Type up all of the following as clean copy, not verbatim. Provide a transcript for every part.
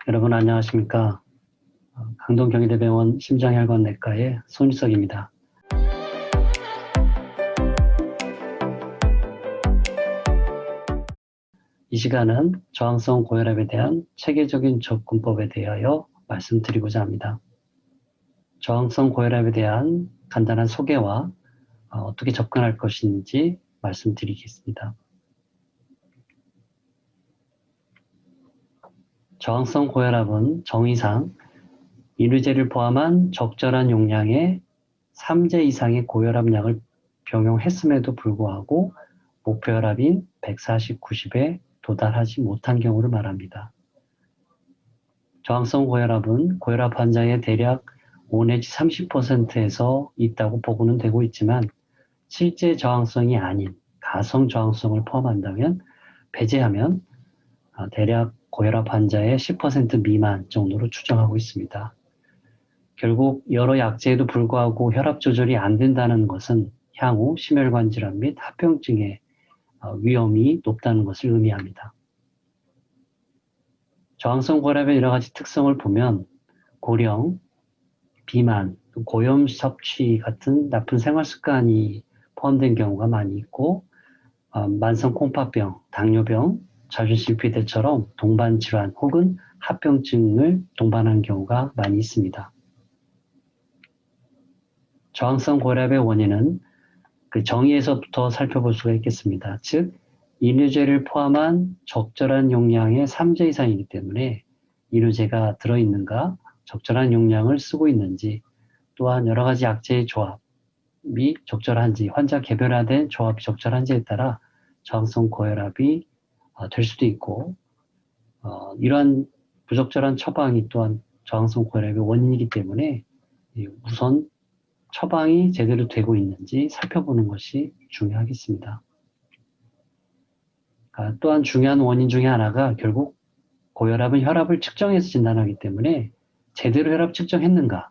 여러분 안녕하십니까? 강동경희대병원 심장혈관내과의 손희석입니다. 이 시간은 저항성 고혈압에 대한 체계적인 접근법에 대하여 말씀드리고자 합니다. 저항성 고혈압에 대한 간단한 소개와 어떻게 접근할 것인지 말씀드리겠습니다. 저항성 고혈압은 정의상 인유제를 포함한 적절한 용량의 3제 이상의 고혈압약을 병용했음에도 불구하고 목표혈압인 140/90에 도달하지 못한 경우를 말합니다. 저항성 고혈압은 고혈압 환자의 대략 5 내지 30%에서 있다고 보고는 되고 있지만 실제 저항성이 아닌 가성 저항성을 포함한다면 배제하면 대략 고혈압 환자의 10% 미만 정도로 추정하고 있습니다. 결국 여러 약제에도 불구하고 혈압 조절이 안 된다는 것은 향후 심혈관 질환 및 합병증의 위험이 높다는 것을 의미합니다. 저항성 고혈압의 여러 가지 특성을 보면 고령, 비만, 고염 섭취 같은 나쁜 생활 습관이 포함된 경우가 많이 있고 만성 콩팥병, 당뇨병, 자율신피대처럼 동반 질환 혹은 합병증을 동반하는 경우가 많이 있습니다. 저항성 고혈압의 원인은 그 정의에서부터 살펴볼 수가 있겠습니다. 즉, 인유제를 포함한 적절한 용량의 3제 이상이기 때문에 인유제가 들어있는가, 적절한 용량을 쓰고 있는지, 또한 여러 가지 약제의 조합이 적절한지, 환자 개별화된 조합이 적절한지에 따라 저항성 고혈압이 될 수도 있고, 이러한 부적절한 처방이 또한 저항성 고혈압의 원인이기 때문에 우선 처방이 제대로 되고 있는지 살펴보는 것이 중요하겠습니다. 또한 중요한 원인 중에 하나가 결국 고혈압은 혈압을 측정해서 진단하기 때문에 제대로 혈압 측정했는가.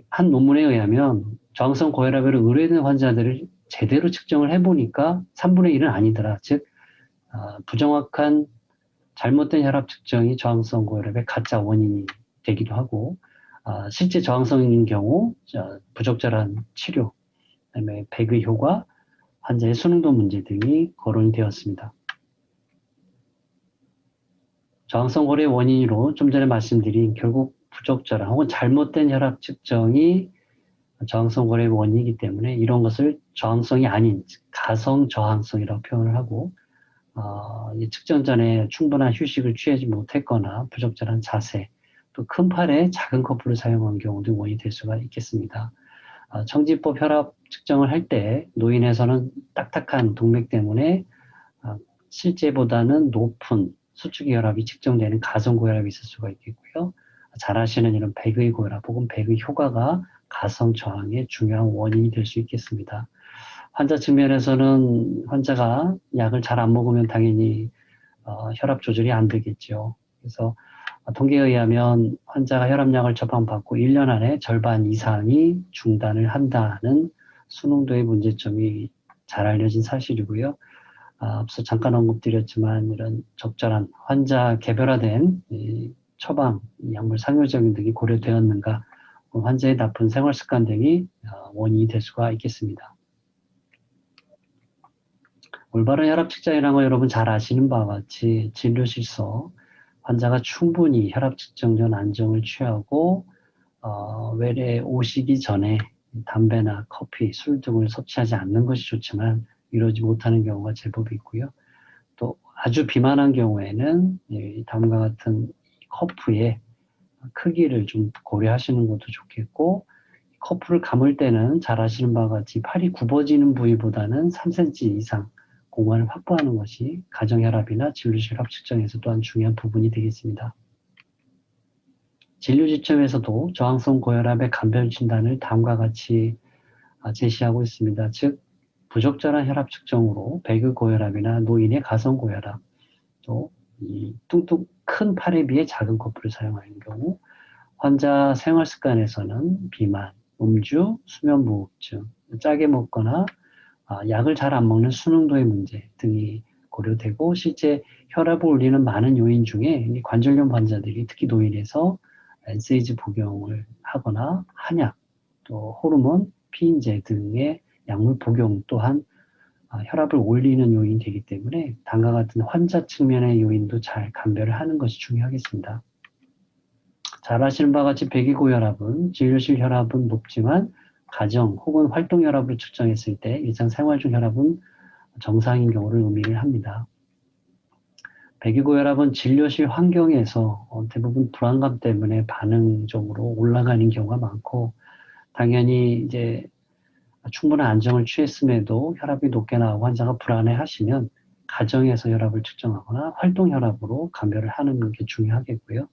한 논문에 의하면 저항성 고혈압으로 의뢰된 환자들을 제대로 측정을 해보니까 3분의 1은 아니더라. 즉 부정확한 잘못된 혈압 측정이 저항성 고혈압의 가짜 원인이 되기도 하고 실제 저항성인 경우 부적절한 치료, 그다음에 백의 효과, 환자의 수능도 문제 등이 거론이 되었습니다. 저항성 고혈압의 원인으로 좀 전에 말씀드린 결국 부적절한 혹은 잘못된 혈압 측정이 저항성 고혈압의 원인이기 때문에 이런 것을 저항성이 아닌 가성 저항성이라고 표현을 하고 측정 전에 충분한 휴식을 취하지 못했거나 부적절한 자세, 또 큰 팔에 작은 커플을 사용한 경우도 원인이 될 수가 있겠습니다. 청지법 혈압 측정을 할 때 노인에서는 딱딱한 동맥 때문에 실제보다는 높은 수축의 혈압이 측정되는 가성고혈압이 있을 수가 있겠고요. 잘 아시는 이런 백의 고혈압 혹은 백의 효과가 가성 저항의 중요한 원인이 될 수 있겠습니다. 환자 측면에서는 환자가 약을 잘 안 먹으면 당연히 혈압 조절이 안 되겠죠. 그래서 통계에 의하면 환자가 혈압약을 처방받고 1년 안에 절반 이상이 중단을 한다는 수능도의 문제점이 잘 알려진 사실이고요. 앞서 잠깐 언급드렸지만 이런 적절한 환자 개별화된 처방, 약물 상효작용 등이 고려되었는가, 환자의 나쁜 생활 습관 등이 원인이 될 수가 있겠습니다. 올바른 혈압 측정이라는 거 여러분 잘 아시는 바와 같이 진료실서 환자가 충분히 혈압 측정 전 안정을 취하고 외래 오시기 전에 담배나 커피, 술 등을 섭취하지 않는 것이 좋지만 이러지 못하는 경우가 제법 있고요. 또 아주 비만한 경우에는 다음과 같은 커프의 크기를 좀 고려하시는 것도 좋겠고, 커프를 감을 때는 잘 아시는 바와 같이 팔이 굽어지는 부위보다는 3cm 이상 공간을 확보하는 것이 가정혈압이나 진료실 혈압 측정에서 또한 중요한 부분이 되겠습니다. 진료 지점에서도 저항성 고혈압의 간편 진단을 다음과 같이 제시하고 있습니다. 즉, 부적절한 혈압 측정으로 백의 고혈압이나 노인의 가성 고혈압, 또 이 뚱뚱 큰 팔에 비해 작은 커프를 사용하는 경우, 환자 생활 습관에서는 비만, 음주, 수면무호흡증, 짜게 먹거나 약을 잘 안 먹는 수능도의 문제 등이 고려되고 실제 혈압을 올리는 많은 요인 중에 이 관절염 환자들이 특히 노인에서 NSAID 복용을 하거나 한약, 또 호르몬, 피임제 등의 약물 복용 또한 혈압을 올리는 요인이 되기 때문에 다음과 같은 환자 측면의 요인도 잘 감별을 하는 것이 중요하겠습니다. 잘 아시는 바와 같이 배기고혈압은 진료실 혈압은 높지만 가정 혹은 활동 혈압을 측정했을 때 일상생활 중 혈압은 정상인 경우를 의미를 합니다. 배기고혈압은 진료실 환경에서 대부분 불안감 때문에 반응적으로 올라가는 경우가 많고 당연히 이제 충분한 안정을 취했음에도 혈압이 높게 나오고 환자가 불안해하시면 가정에서 혈압을 측정하거나 활동 혈압으로 감별을 하는 게 중요하겠고요.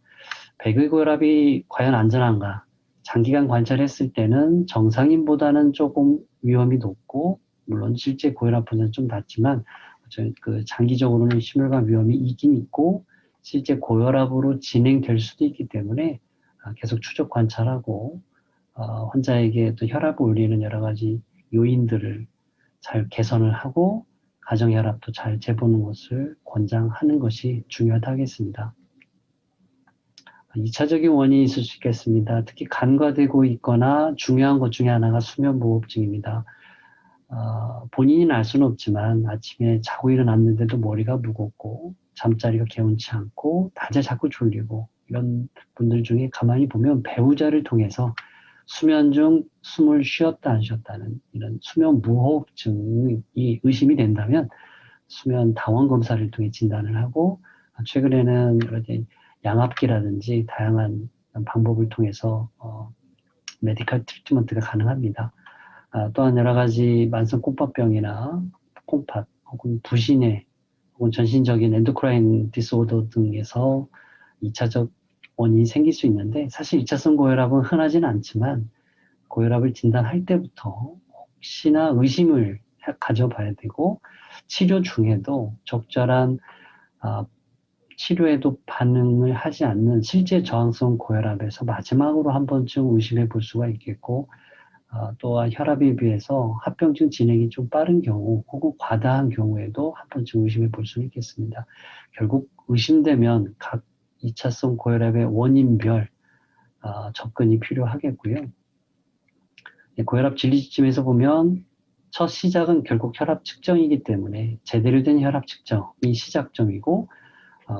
배기고혈압이 과연 안전한가? 장기간 관찰했을 때는 정상인보다는 조금 위험이 높고 물론 실제 고혈압보다는 좀 낮지만 장기적으로는 심혈관 위험이 있긴 있고 실제 고혈압으로 진행될 수도 있기 때문에 계속 추적 관찰하고 환자에게 또 혈압을 올리는 여러 가지 요인들을 잘 개선을 하고 가정 혈압도 잘 재보는 것을 권장하는 것이 중요하다겠습니다. 2차적인 원인이 있을 수 있겠습니다. 특히 간과되고 있거나 중요한 것 중에 하나가 수면무호흡증입니다. 본인은 알 수는 없지만 아침에 자고 일어났는데도 머리가 무겁고 잠자리가 개운치 않고 낮에 자꾸 졸리고 이런 분들 중에 가만히 보면 배우자를 통해서 수면 중 숨을 쉬었다 안 쉬었다는 이런 수면 무호흡증이 의심이 된다면 수면 당원 검사를 통해 진단을 하고 최근에는 양압기라든지 다양한 방법을 통해서 메디컬 트리트먼트가 가능합니다. 또한 여러 가지 만성 콩팥병이나 콩팥 혹은 부신해 혹은 전신적인 엔도크라인 디스오더 등에서 2차적 원인이 생길 수 있는데 사실 2차성 고혈압은 흔하지는 않지만 고혈압을 진단할 때부터 혹시나 의심을 가져봐야 되고 치료 중에도 적절한 치료에도 반응을 하지 않는 실제 저항성 고혈압에서 마지막으로 한 번쯤 의심해 볼 수가 있겠고 또한 혈압에 비해서 합병증 진행이 좀 빠른 경우 혹은 과다한 경우에도 한 번쯤 의심해 볼 수 있겠습니다. 결국 의심되면 각 2차성 고혈압의 원인별 접근이 필요하겠고요. 고혈압 진리지침에서 보면 첫 시작은 결국 혈압 측정이기 때문에 제대로 된 혈압 측정이 시작점이고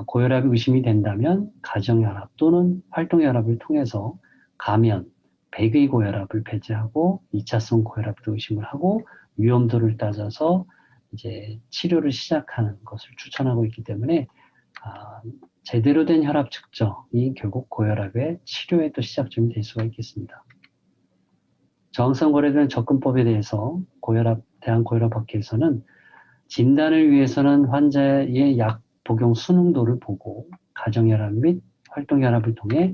고혈압이 의심이 된다면 가정혈압 또는 활동혈압을 통해서 가면 백의 고혈압을 배제하고 2차성 고혈압도 의심을 하고 위험도를 따져서 이제 치료를 시작하는 것을 추천하고 있기 때문에 제대로 된 혈압 측정이 결국 고혈압의 치료의 또 시작점이 될 수가 있겠습니다. 저항성 고혈압에 접근법에 대해서 대한고혈압학회에서는 진단을 위해서는 환자의 약 복용 순응도를 보고 가정혈압 및 활동혈압을 통해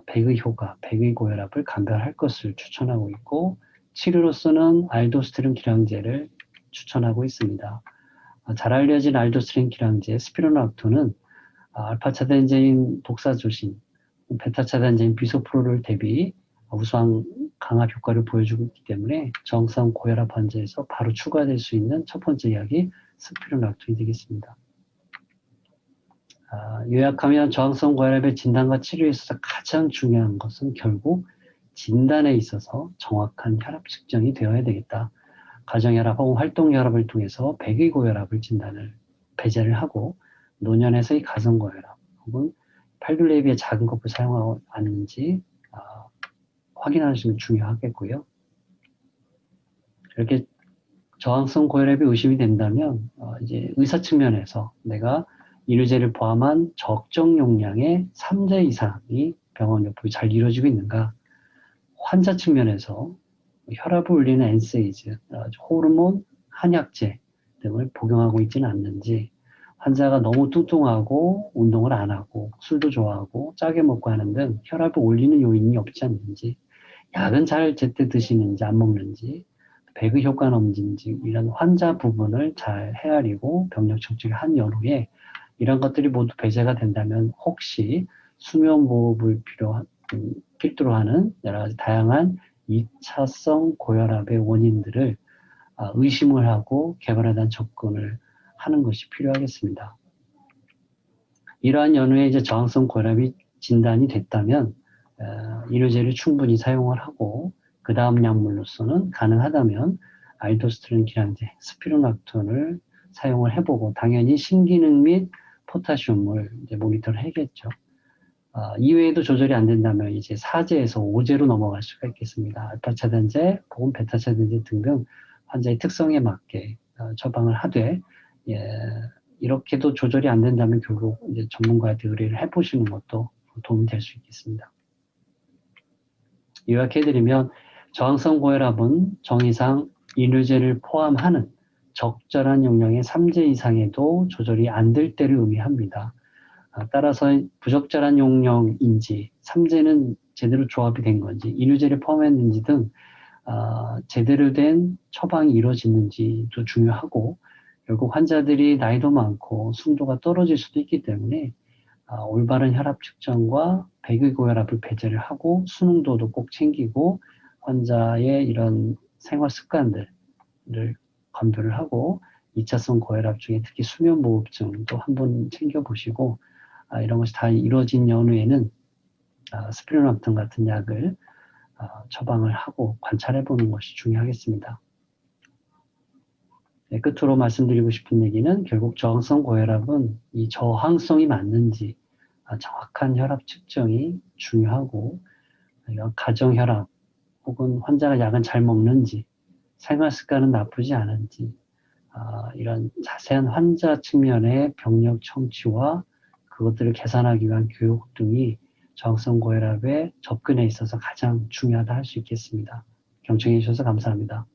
백의 효과, 백의 고혈압을 감별할 것을 추천하고 있고 치료로서는 알도스테론 기량제를 추천하고 있습니다. 잘 알려진 알도스테론 기량제 스피로나프토는 알파차단제인 독사조신, 베타차단제인 비소프로를 대비 우수한 강압 효과를 보여주고 있기 때문에 저항성 고혈압 환자에서 바로 추가될 수 있는 첫 번째 약이 스피로나프토이 되겠습니다. 요약하면 저항성 고혈압의 진단과 치료에 있어서 가장 중요한 것은 결국 진단에 있어서 정확한 혈압 측정이 되어야 되겠다. 가정혈압 혹은 활동혈압을 통해서 백의 고혈압을 배제를 하고 노년에서의 가성고혈압 혹은 팔둘레에 비해 작은 컵을 사용하고 있는지 확인하시는 게 중요하겠고요. 이렇게 저항성 고혈압이 의심이 된다면 이제 의사 측면에서 내가 이류제를 포함한 적정 용량의 3제 이상이 병원 요법이 잘 이루어지고 있는가, 환자 측면에서 혈압을 올리는 NSAID, 호르몬, 한약제 등을 복용하고 있지는 않는지, 환자가 너무 뚱뚱하고 운동을 안 하고 술도 좋아하고 짜게 먹고 하는 등 혈압을 올리는 요인이 없지 않는지, 약은 잘 제때 드시는지 안 먹는지, 백의 효과는 없는지 이런 환자 부분을 잘 헤아리고 병력 정책을 한 연후에 이런 것들이 모두 배제가 된다면 혹시 수면무호흡을 필두로 하는 여러 가지 다양한 2차성 고혈압의 원인들을 의심을 하고 개발에 대한 접근을 하는 것이 필요하겠습니다. 이러한 연후에 이제 저항성 고혈압이 진단이 됐다면 이뇨제를 충분히 사용을 하고 그 다음 약물로서는 가능하다면 알도스테론 기량제, 스피로낙톤을 사용을 해보고 당연히 신기능 및 포타슘을 이제 모니터를 해야겠죠. 이외에도 조절이 안 된다면 이제 4제에서 5제로 넘어갈 수가 있겠습니다. 알파 차단제, 혹은 베타 차단제 등등 환자의 특성에 맞게 처방을 하되 이렇게도 조절이 안 된다면 결국 이제 전문가한테 의뢰를 해보시는 것도 도움이 될 수 있겠습니다. 요약해드리면 저항성 고혈압은 정의상 이뇨제를 포함하는 적절한 용량의 3제 이상에도 조절이 안 될 때를 의미합니다. 따라서 부적절한 용량인지 3제는 제대로 조합이 된 건지 이뇨제를 포함했는지 등 제대로 된 처방이 이루어지는지도 중요하고 결국 환자들이 나이도 많고 숨도가 떨어질 수도 있기 때문에 올바른 혈압 측정과 백의고혈압을 배제를 하고 수능도도 꼭 챙기고 환자의 이런 생활 습관들을 검별을 하고 2차성 고혈압 중에 특히 수면무호흡증도 한번 챙겨보시고 이런 것이 다 이루어진 연후에는 스피로낙톤 같은 약을 처방을 하고 관찰해보는 것이 중요하겠습니다. 네, 끝으로 말씀드리고 싶은 얘기는 결국 저항성 고혈압은 이 저항성이 맞는지 정확한 혈압 측정이 중요하고 가정혈압 혹은 환자가 약은 잘 먹는지 생활 습관은 나쁘지 않은지 이런 자세한 환자 측면의 병력 청취와 그것들을 개선하기 위한 교육 등이 저항성 고혈압의 접근에 있어서 가장 중요하다 할 수 있겠습니다. 경청해 주셔서 감사합니다.